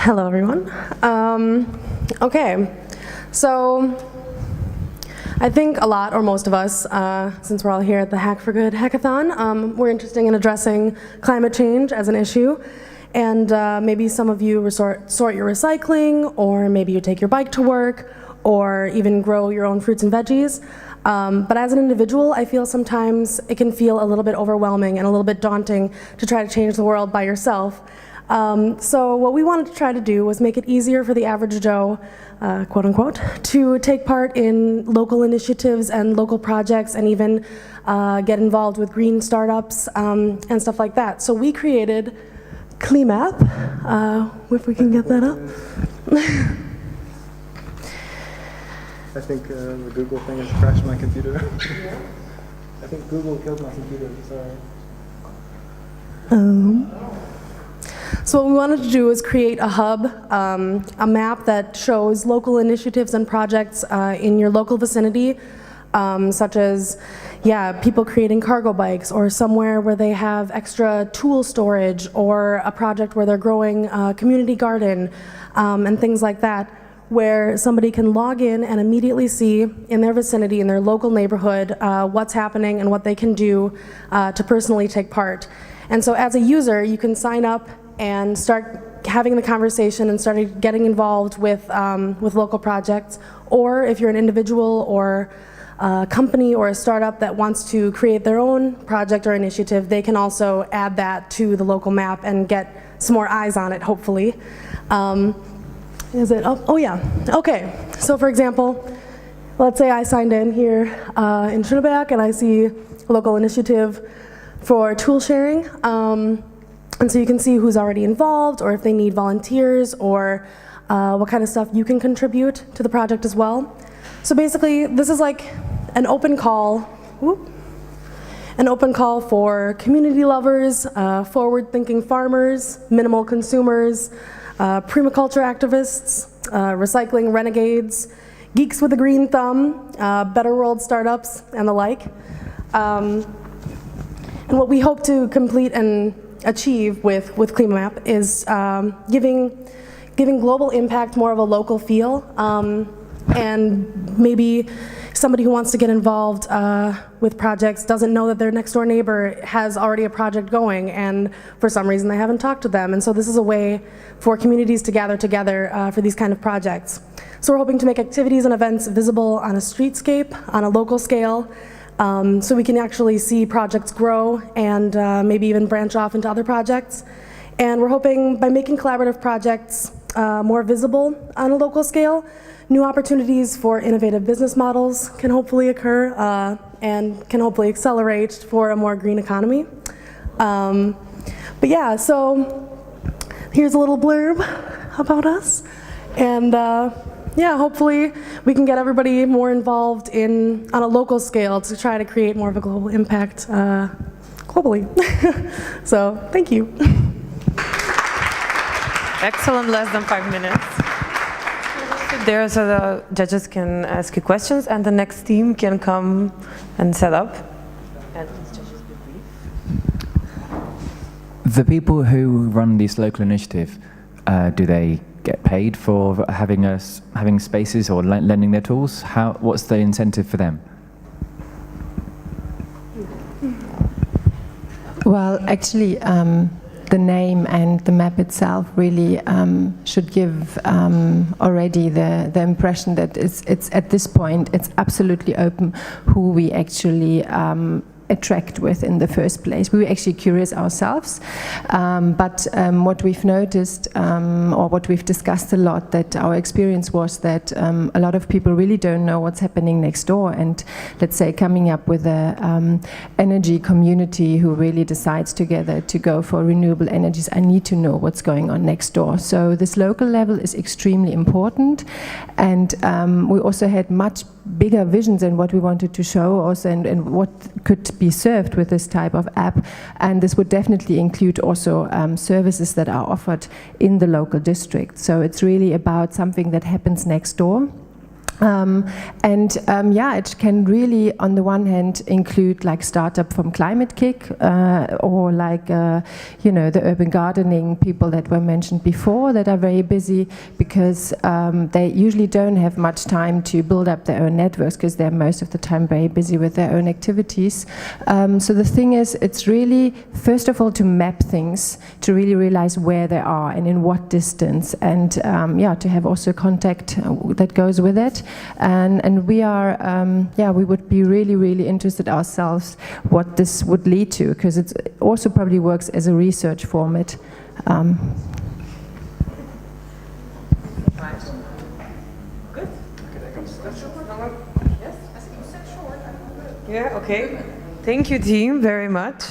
Hello, everyone. Okay, so I think a lot, or most of us, since we're all here at the Hack4Good hackathon, we're interested in addressing climate change as an issue. And maybe some of you sort your recycling, or maybe you take your bike to work, or even grow your own fruits and veggies. But as an individual, I feel sometimes it can feel a little bit overwhelming and a little bit daunting to try to change the world by yourself. So what we wanted to try to do was make it easier for the average Joe, quote unquote, to take part in local initiatives and local projects, and even get involved with green startups and stuff like that. So we created Cleanmap, if we can get that up. I think the Google thing has crashed my computer. I think Google killed my computer, sorry. So what we wanted to do is create a hub, a map that shows local initiatives and projects in your local vicinity, such as, people creating cargo bikes, or somewhere where they have extra tool storage, or a project where they're growing a community garden, and things like that, where somebody can log in and immediately see in their vicinity, in their local neighborhood, what's happening and what they can do to personally take part. And so as a user, you can sign up and start having the conversation and start getting involved with local projects. Or if you're an individual or a company or a startup that wants to create their own project or initiative, they can also add that to the local map and get some more eyes on it, hopefully. Is it up? Oh yeah, okay. So for example, let's say I signed in here in Schöneberg and I see a local initiative for tool sharing. And so you can see who's already involved, or if they need volunteers, or what kind of stuff you can contribute to the project as well. So basically, this is like an open call, for community lovers, forward-thinking farmers, minimal consumers, permaculture activists, recycling renegades, geeks with a green thumb, better world startups, and the like. And what we hope to complete and achieve with Cleanmap is giving global impact more of a local feel, and maybe somebody who wants to get involved with projects doesn't know that their next door neighbor has already a project going, and for some reason they haven't talked to them. And so this is a way for communities to gather together for these kind of projects. So we're hoping to make activities and events visible on a streetscape, on a local scale, so we can actually see projects grow and maybe even branch off into other projects. And we're hoping by making collaborative projects more visible on a local scale, new opportunities for innovative business models can hopefully occur and can hopefully accelerate for a more green economy. But yeah, so here's a little blurb about us. And hopefully we can get everybody more involved on a local scale to try to create more of a global impact globally. So, thank you. Excellent, less than 5 minutes. There, so the judges can ask you questions, and the next team can come and set up. And please, judges, be brief. The people who run this local initiative, do they get paid for having spaces or lending their tools? What's the incentive for them? Well, actually, the name and the map itself really should give already the impression that it's at this point it's absolutely open who we actually attract with in the first place. We were actually curious ourselves, but what we've noticed or what we've discussed a lot, that our experience was that a lot of people really don't know what's happening next door, and let's say coming up with a energy community who really decides together to go for renewable energies, I need to know what's going on next door. So this local level is extremely important, and we also had much bigger visions in what we wanted to show also, and what could be served with this type of app. And this would definitely include also services that are offered in the local district. So it's really about something that happens next door. Yeah, it can really, on the one hand, include like startup from Climate Kick or like, you know, the urban gardening people that were mentioned before that are very busy because they usually don't have much time to build up their own networks because they're most of the time very busy with their own activities. So the thing is, it's really, first of all, to map things, to really realize where they are and in what distance, and yeah, to have also contact that goes with it. And we are, yeah, we would be really, really interested ourselves what this would lead to, because it also probably works as a research format. Good. Yeah, okay. Thank you, team, very much.